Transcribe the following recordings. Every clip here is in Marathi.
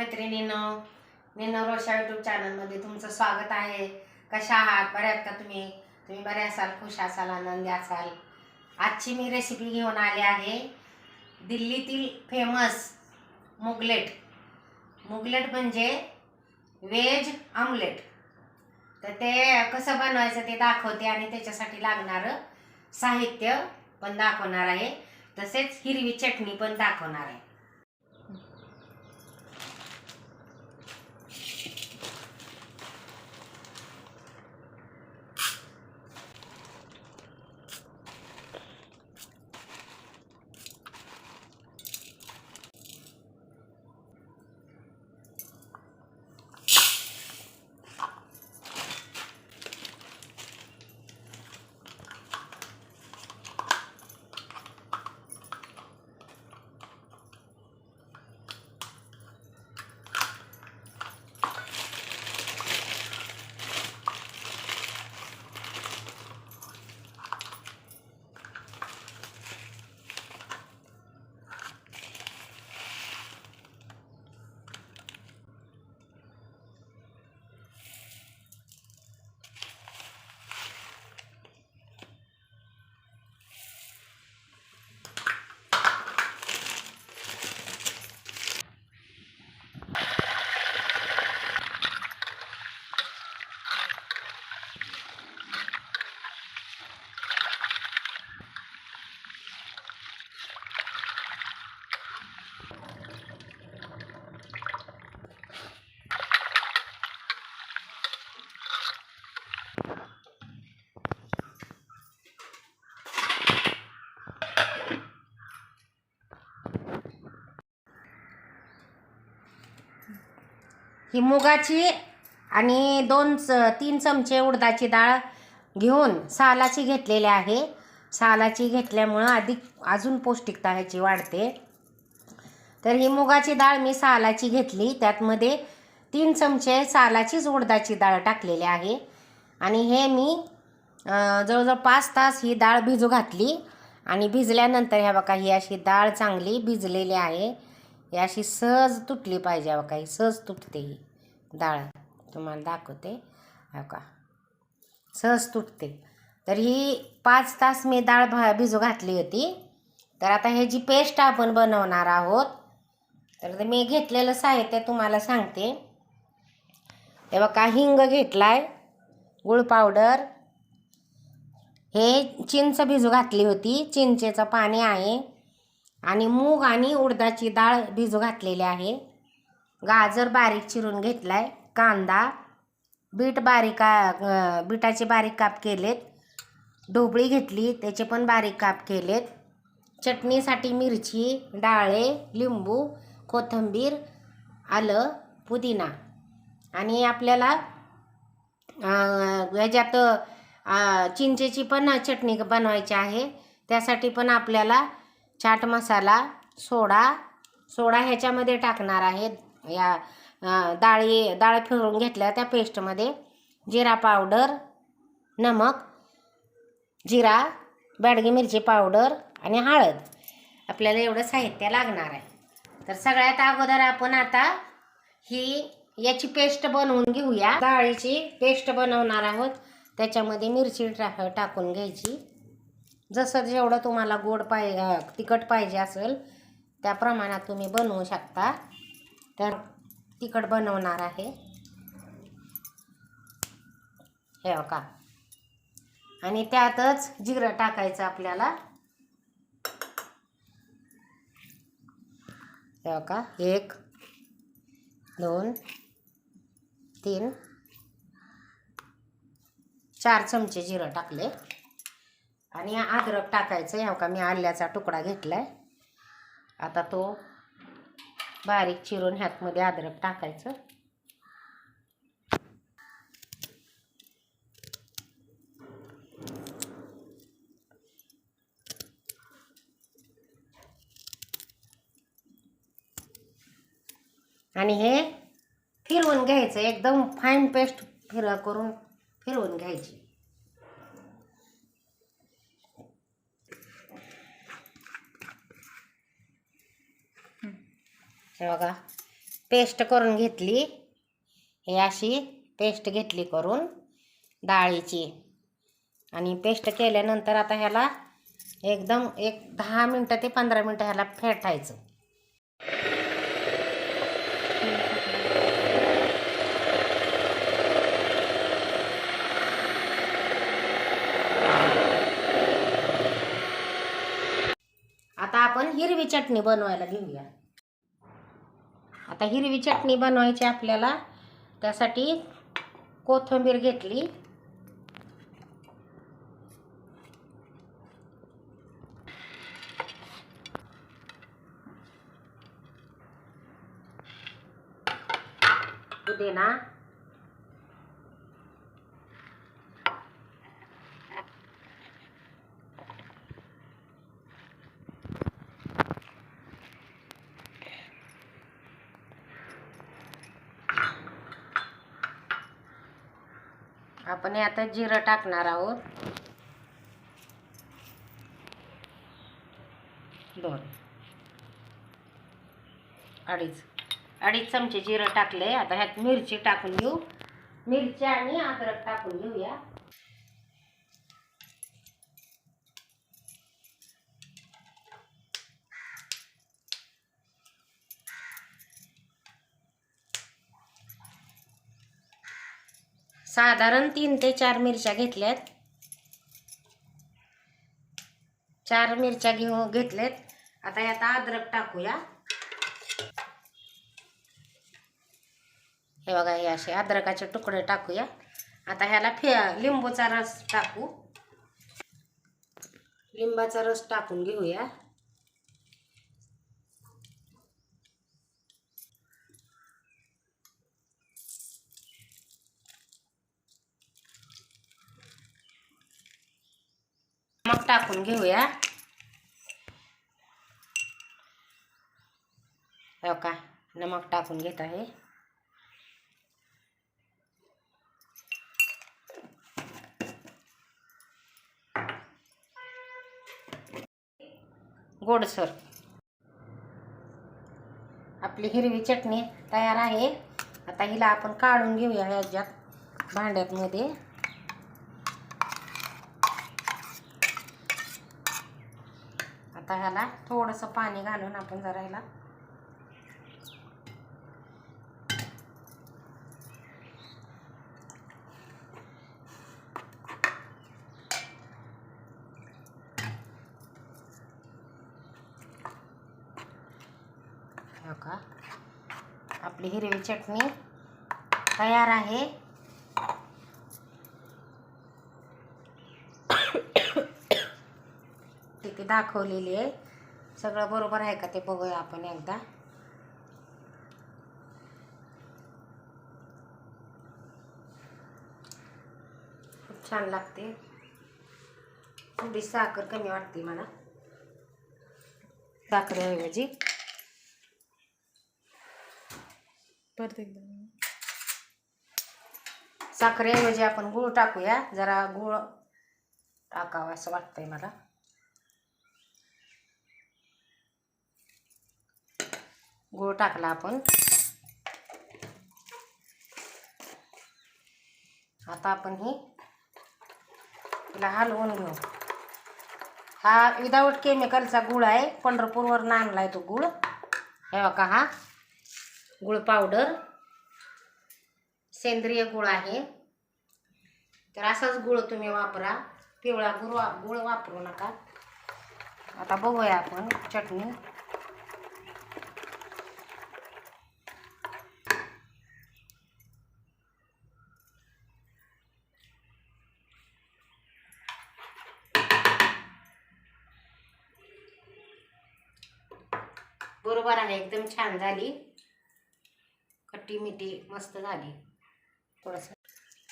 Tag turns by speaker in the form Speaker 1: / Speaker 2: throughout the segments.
Speaker 1: मैत्रिणींनो, निनो रोशा यूट्यूब चॅनलमध्ये तुमचं स्वागत आहे. कशा आहात? बऱ्या आहात का तुम्ही? तुम्ही बरे असाल, खुश असाल, आनंदी असाल. आजची मी रेसिपी घेऊन आली आहे दिल्लीतील फेमस मुगलेट. मुगलेट म्हणजे व्हेज आमलेट. तर ते कसं बनवायचं ते दाखवते आणि त्याच्यासाठी लागणारं साहित्य पण दाखवणार आहे. तसेच हिरवी चटणी पण दाखवणार आहे. ही मुगाची आणि 2-3 चमचे उडदाची डाळ घेऊन सालाची घेतलेली आहे. सालाची घेतल्यामुळं अजून पौष्टिकता ह्याची वाढते. तर ही मुगाची डाळ मी सालाची घेतली. त्यातमध्ये 3 चमचे सालाचीच उडदाची डाळ टाकलेली आहे. आणि हे मी जवळजवळ 5 तास ही डाळ भिजू घातली. आणि भिजल्यानंतर ह्या बघा, ही अशी डाळ चांगली भिजलेली आहे. ही अशी सहज तुटली पाहिजे. बघा, ही सहज तुटते. ही डाळ तुम्हाला दाखवते. हो का, सहज तुटते. तर ही 5 तास मी डाळ भिजू घातली होती. तर आता ह्याची पेस्ट आपण बनवणार आहोत. तर मी घेतलेलं साहित्य तुम्हाला सांगते. हे बघा, हिंग घेतलाय, गुळ पावडर, हे चिंच भिजू घातली होती, चिंचेचं पाणी आहे, आणि मूग आणि उडदाची डाळ भिजू घातलेली आहे. गाजर बारीक चिरून घेतलाय, कांदा, बीटाचे बारीक काप केलेत, ढोबळी घेतली, त्याचे पण बारीक काप केलेत. चटणीसाठी मिरची, डाळे, लिंबू, कोथिंबीर, आलं, पुदिना. आणि आपल्याला ह्याच्यात चिंचेची पण चटणी बनवायची आहे. त्यासाठी पण आपल्याला चाट मसाला, सोडा ह्याच्यामध्ये टाकणार आहे. या डाळ फिरवून घेतल्या त्या पेस्टमध्ये जिरा पावडर, नमक, जिरा, बेडगी मिरची पावडर आणि हळद. आपल्याला एवढं साहित्य लागणार आहे. तर सगळ्यात अगोदर आपण आता याची पेस्ट बनवून घेऊया. डाळीची पेस्ट बनवणार आहोत. त्याच्यामध्ये मिरची टाकून घ्यायची. जसं जेवढं तुम्हाला गोड तिखट पाहिजे असेल त्या प्रमाणात तुम्ही बनवू शकता. तर तिखट बनवणार आहे हे बघा. आणि त्यातच जिरं टाकायचं आपल्याला. हे बघा, 1, 2, 3, 4 चमचे जिरं टाकले. आणि अद्रक टाकायचं. हे बघा, मी आल्याचा तुकडा घेतलाय. आता तो बारीक चिरून ह्यातमध्ये अद्रक टाकायचं. आणि हे फिरवून घ्यायचं. एकदम फाईन पेस्ट करून फिरवून घ्यायची. हे बघा, पेस्ट करून घेतली. हे अशी पेस्ट घेतली करून डाळीची. आणि पेस्ट केल्यानंतर आता ह्याला एकदम 10 मिनटं ते 15 मिनटं ह्याला फेटायचं. आता आपण हिरवी चटणी बनवायला घेऊया. आता हिरवी चटणी बनवायची आपल्याला. त्यासाठी कोथिंबीर घेतली. पुदिना, आपण आता जिरं टाकणार आहोत. 2-2.5 चमचे जिरं टाकले. आता ह्यात मिरची टाकून घेऊ. मिरची आणि अद्रक टाकून घेऊया. साधारण 3 ते 4 मिरच्या घेतल्यात. 4 मिरच्या घेतल्यात. आता यात अद्रक टाकूया. हे बघा, हे असे अद्रकाचे तुकडे टाकूया. आता ह्याला लिंबूचा रस टाकू. लिंबाचा रस टाकून घेऊया. नमक टाकून घेऊया. हो का, नमक टाकून घेत आहे. गोडसर आपली हिरवी चटणी तयार आहे. आता हिला आपण काढून घेऊया ह्याच्यात भांड्यामध्ये. आता ह्याला थोडंसं पाणी घालून आपण जरा ह्याला का आपली हिरवी चटणी तयार आहे. तिथे दाखवलेली आहे. सगळं बरोबर आहे का ते बघूया आपण एकदा. खूप छान लागते. थोडी साखर कमी वाटते मला. साखरेऐवजी साखरेऐवजी आपण गूळ टाकूया. जरा गूळ टाकावा असं वाटतंय मला. गूळ टाकला आपण. आता आपण हिला हलवून घेऊ. हा विदाऊट केमिकलचा गूळ आहे. पंढरपूरवरून आणलाय तो गूळ. हे बघा, हा गूळ पावडर सेंद्रिय गूळ आहे. तर असाच गूळ तुम्ही वापरा. पिवळा गूळ वापरू नका. आता बघूया आपण चटणी. बरोबर आहे, एकदम छान झाली. खट्टी मिठी मस्त झाली. थोडंसं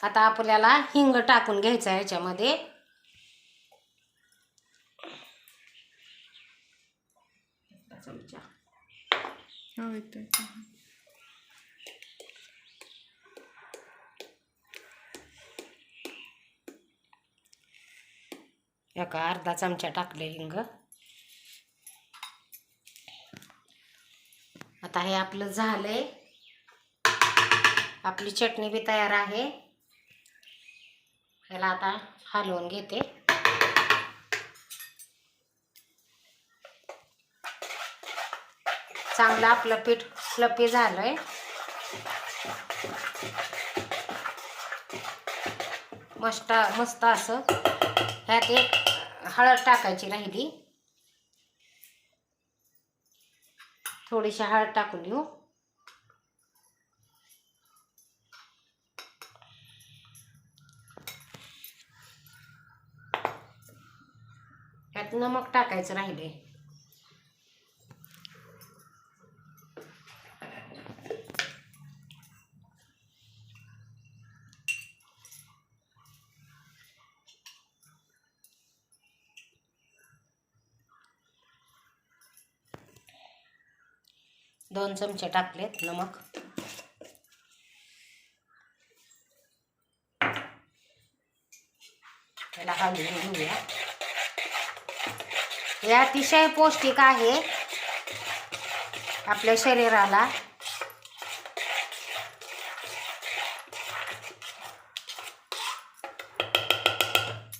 Speaker 1: आता आपल्याला हिंग टाकून घ्यायचं आहे ह्याच्यामध्ये. चमचा एका अर्धा चमचा टाकले हिंग. आता हे आपलं झालंय. आपली चटणी बी तयार आहे. ह्याला आता हलवून घेते. चांगलं आपलं पीठ फ्लफी झालंय. मस्त असं. ह्यात एक हळद टाकायची राहिली. थोडीशी हळद टाकून घेऊ. ह्यात नमक टाकायचं राहिले. दोन चमचे टाकलेत नमक. त्याला हलवून घेऊया. हे अतिशय पौष्टिक आहे आपल्या शरीराला.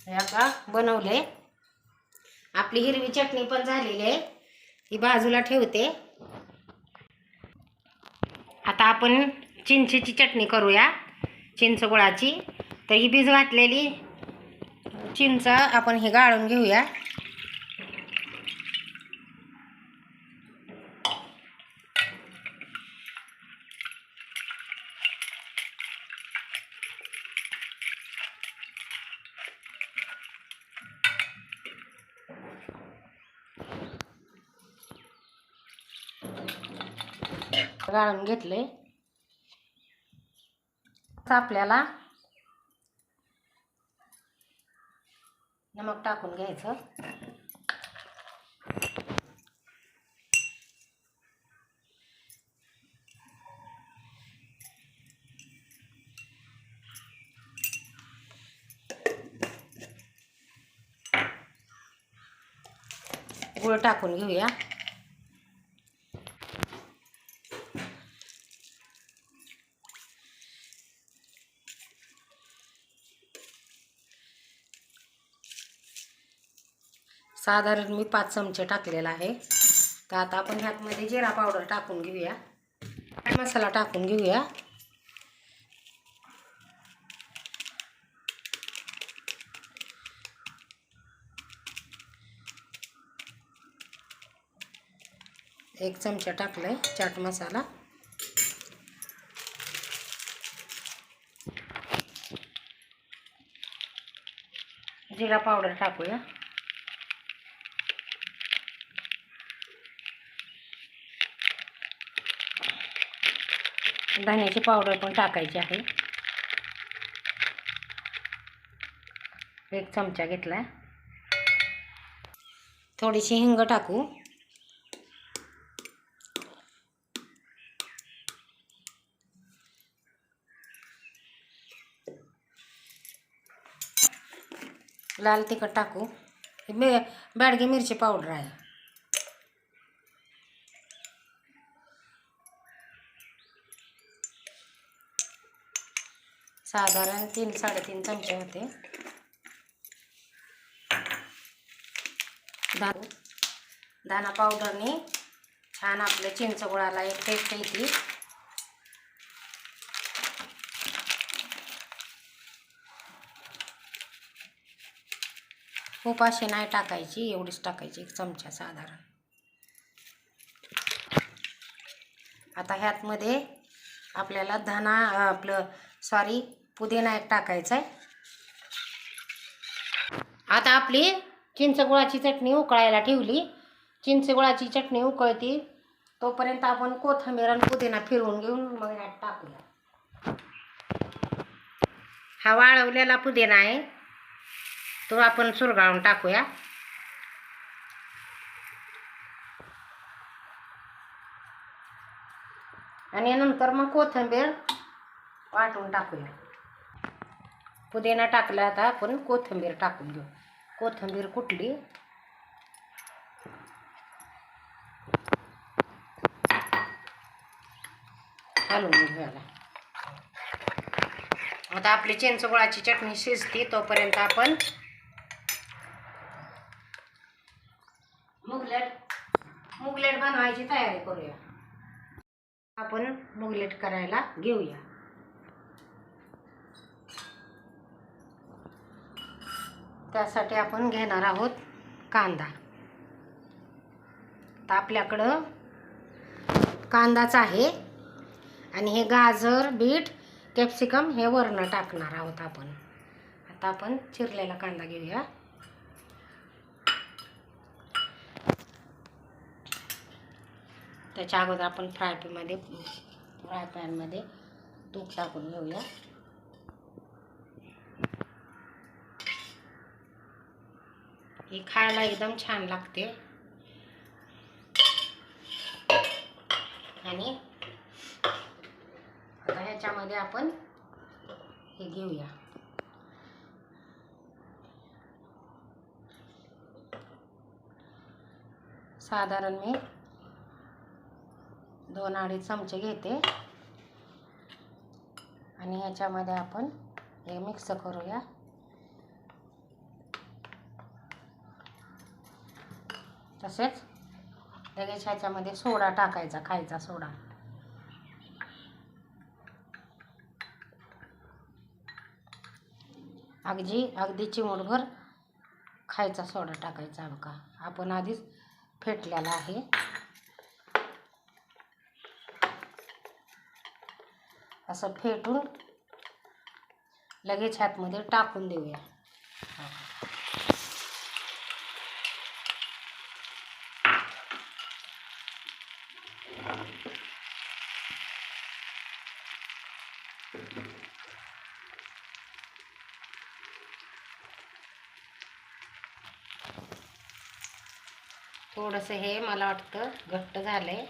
Speaker 1: हे आता बनवले. आपली हिरवी चटणी पण झालेली आहे. ही बाजूला ठेवते. आता आपण चिंचेची चटणी करूया, चिंच गुळाची. तर ही भिज घातलेली चिंच आपण हे गाळून घेऊया. गाळून घेतले. आपल्याला नमक टाकून घ्यायचं. गूळ टाकून घेऊया. साधारण मी 5 चमचे टाकलेला आहे. तर आता आपण ह्यातमध्ये जिरा पावडर टाकून घेऊया. मसाला टाकून घेऊया. एक चमचा टाकलाय चाट मसाला. जिरा पावडर टाकूया. धण्याची पावडर पण टाकायची आहे. 1 चमचा घेतलाय. थोडीशी हिंग टाकू. लाल तिखट टाकू. बॅडगी मिरची पावडर आहे. साधारण 3-3.5 चमचे होते. दाणा पावडरने छान आपल्या चिंच गुळाला एक टेस्ट येते. खूप अशी नाही टाकायची, एवढीच टाकायची 1 चमचा साधारण. आता ह्यातमध्ये आपल्याला पुदिना एक टाकायचा आहे. आता आपली चिंचगुळाची चटणी उकळायला ठेवली. चिंचगुळाची चटणी उकळती तोपर्यंत आपण कोथिंबीर आणि पुदिना फिरवून घेऊन मग ह्यात टाकूया. हा वाळवलेला पुदिना आहे, तो आपण चुरगाळून टाकूया. आणि नंतर मग कोथिंबीर वाटून टाकूया. पुदिना टाकला. आता आपण कोथिंबीर टाकून घेऊ. कोथिंबीर कुटली. हलवून घ्यायला. आता आपली चिंचगुळाची चटणी शिजते तोपर्यंत आपण मुगलेट बनवायची तयारी करूया. आपण मुगलेट करायला घेऊया. त्यासाठी आपण घेणार आहोत कांदा. तर आपल्याकडं कांदाच आहे आणि हे गाजर, बीट, कॅप्सिकम हे वरनं टाकणार आहोत आपण. आता आपण चिरलेला कांदा घेऊया. त्याच्या अगोदर आपण फ्राय पॅनमध्ये तूप टाकून घेऊया. ही खायला एकदम छान लागते. आणि आता ह्याच्यामध्ये आपण हे घेऊया. साधारण मी 2-2.5 चमचे घेते आणि ह्याच्यामध्ये आपण हे मिक्स करूया. तसेच लगेच ह्याच्यामध्ये सोडा टाकायचा, खायचा सोडा. अगदी चिमूटभर खायचा सोडा टाकायचा. बघा आपण आधीच फेटलेला आहे. असं फेटून लगेच ह्यातमध्ये टाकून देऊया. थोडंसं हे मला वाटतं घट्ट झालंय.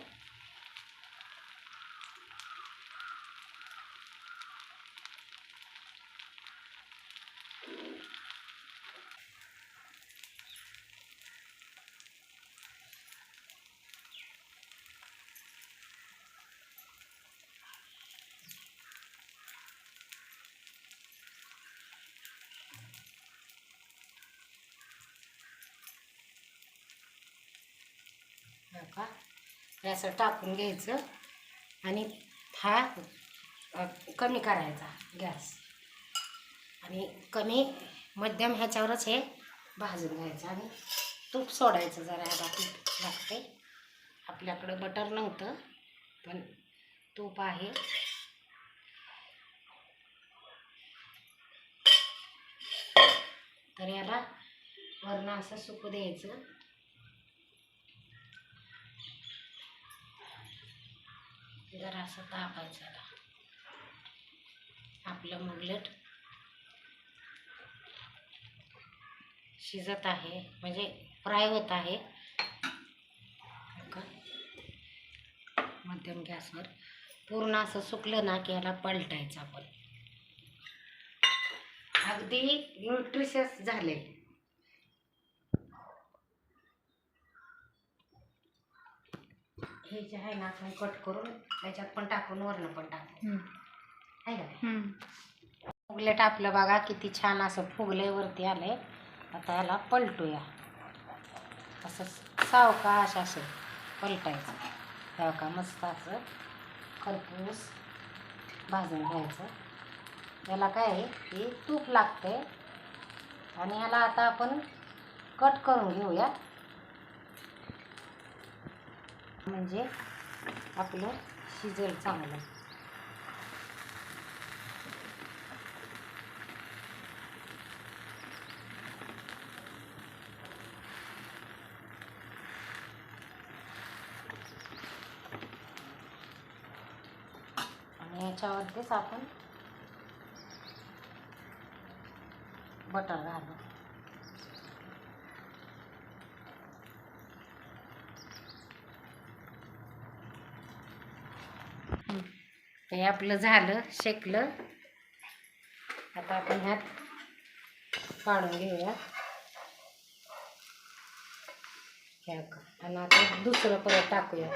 Speaker 1: का हे असं टाकून घ्यायचं आणि हा कमी करायचा गॅस आणि मध्यम ह्याच्यावरच हे भाजून घ्यायचं आणि तूप सोडायचं. जरा ह्याला तूप लागते. आपल्याकडं बटर नव्हतं पण तूप आहे. तर याला वरनं असं सुकू द्यायचं. जरा असं तापायचं. आपलं मुगलेट शिजत आहे, म्हणजे फ्राय होत आहे. मध्यम गॅसवर पूर्ण असं सुकलं ना की याला पलटायचं. आपण अगदी न्यूट्रिशियस झाले. हे जे आहे ना आपण कट करून त्याच्यात पण टाकून वरनं पण टाकू आहे का. मुगलेट आपलं बघा किती छान असं फुगलंय, वरती आलंय. आता याला पलटूया. असं सावकाश असं पलटायचं. तेव्हा मस्त असं खरपूस भाजून घ्यायचं. याला काय आहे की तूप लागते. आणि ह्याला आता आपण कट करून घेऊया, म्हणजे आपलं शिजेल चांगलं. आणि याच्यावरतीच आपण बटर घालू. हे आपलं झालं शेकलं. आता आपण ह्यात काढून घेऊया. आणि आता दुसरं परत टाकूया.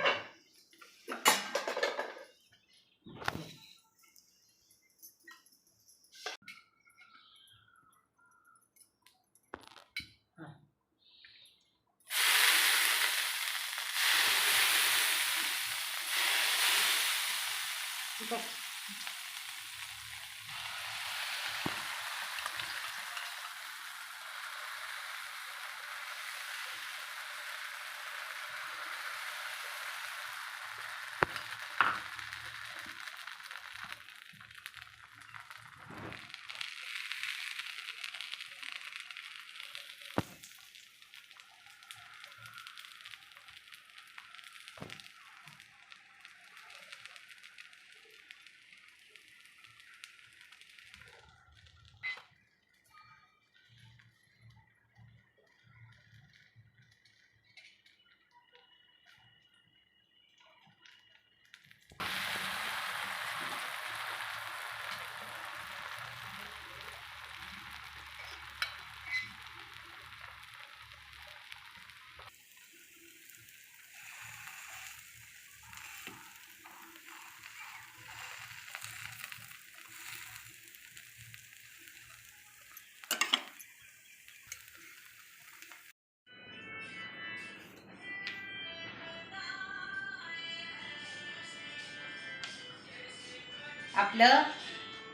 Speaker 1: आपलं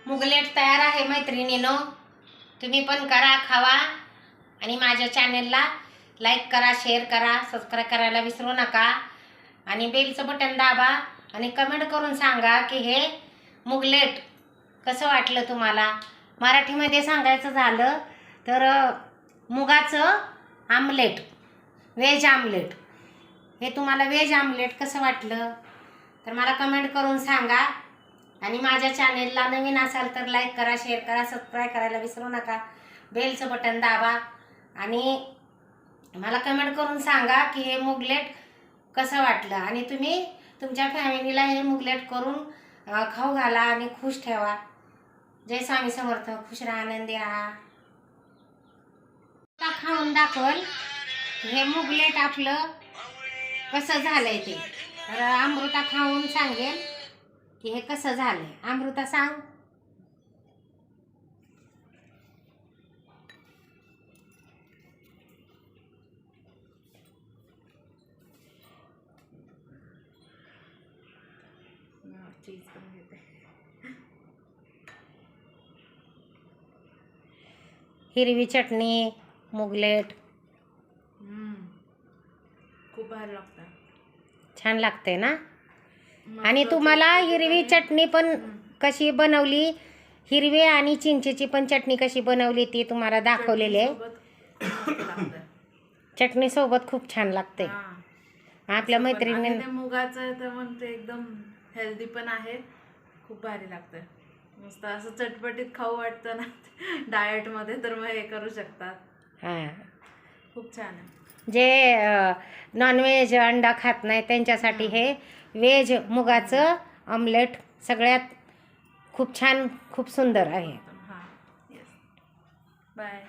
Speaker 1: मुगलेट तयार आहे मैत्रिणीनो. तुम्ही पण करा, खावा आणि माझ्या चॅनेलला लाईक करा, शेअर करा, सबस्क्राईब करायला विसरू नका आणि बेलचं बटन दाबा आणि कमेंट करून सांगा की हे मुगलेट कसं वाटलं तुम्हाला. मराठीमध्ये सांगायचं झालं तर मुगाचं आमलेट, व्हेज आमलेट, हे तुम्हाला व्हेज आमलेट कसं वाटलं तर मला कमेंट करून सांगा. आणि माझ्या चॅनेलला नवीन असाल तर लाईक करा, शेअर करा, सबस्क्राईब करायला विसरू नका, बेलचं बटन दाबा आणि मला कमेंट करून सांगा की हे मुगलेट कसं वाटलं. आणि तुम्ही तुमच्या फॅमिलीला हे मुगलेट करून खाऊ घाला आणि खुश ठेवा. जय स्वामी समर्थ. खुश राहा, आनंदी राहा. आता खाऊन दाखवल हे मुगलेट आपलं कसं झालंय ते. तर अमृता खाऊन सांगेल की हे कसं झालंय. अमृता सांग. हिरवी चटणी, मुगलेट
Speaker 2: खूप भारी लागतं,
Speaker 1: छान लागते ना. आणि तुम्हाला हिरवी चटणी पण कशी बनवली, हिरवी आणि चिंचेची पण चटणी कशी बनवली ती तुम्हाला दाखवलेली आहे. चटणी सोबत खूप छान लागते. आपल्या मैत्रिणीने
Speaker 2: मुगाचं तर म्हणते एकदम हेल्दी पण आहे, खूप भारी लागतं. मस्त असं चटपटीत खाऊ वाटतं ना डाएट मध्ये, तर मग हे करू शकतात.
Speaker 1: हां,
Speaker 2: खूप छान आहे.
Speaker 1: जे नॉनव्हेज अंडा खात नाही त्यांच्यासाठी हे व्हेज मुगाचं ऑमलेट सगळ्यात खूप छान, खूप सुंदर आहे.
Speaker 2: हां, येस. बाय.